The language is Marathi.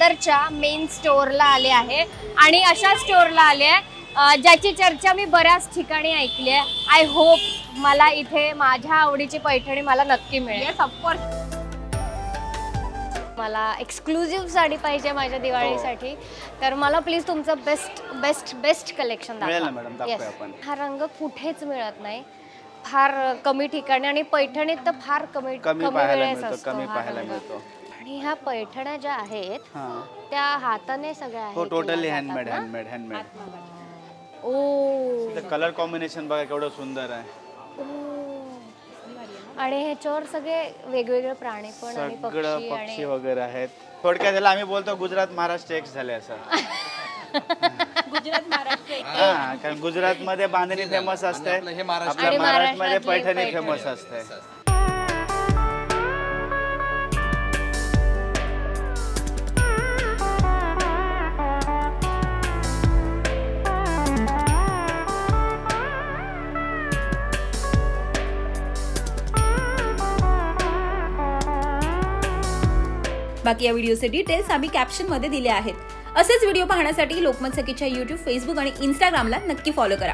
दादरच्या मेन स्टोअरला आले आहे आणि अशा स्टोअरला आले आहे ज्याची चर्चा मी बऱ्याच ठिकाणी ऐकली आहे. आय होप मला इथे माझ्या आवडीची पैठणी मला नक्की मिळेल. Yes of course. मला एक्सक्लुझिव्ह साडी पाहिजे माझ्या दिवाळीसाठी, तर मला प्लीज तुमचं बेस्ट बेस्ट बेस्ट कलेक्शन दाखवा. हा रंग कुठेच मिळत नाही, फार कमी ठिकाणी आणि पैठणीत तर फार कमी वेळेस असतो. आणि ह्या पैठण्या ज्या आहेत त्या हाताने सगळ्या आहेत. Totally handmade handmade handmade. Oh colour combination बघा केवढं सुंदर आहे. आणि ह्याच्यावर सगळे वेगवेगळे प्राणी पण आणि पक्षी वगैरे आहेत. थोडक्यात त्याला आम्ही बोलतो गुजरात महाराष्ट्र एक्स झाले असं. गुजरात महाराष्ट्र. कारण गुजरात मध्ये बांधणी फेमस असते, आपल्या महाराष्ट्रामध्ये पैठणी फेमस असते. बाकी या व्हिडिओचे डिटेल्स आम्ही कॅप्शन मध्ये दिले आहेत. असेच व्हिडिओ पाहण्यासाठी लोकमत सखीच्या YouTube, Facebook आणि Instagramला नक्की फॉलो करा.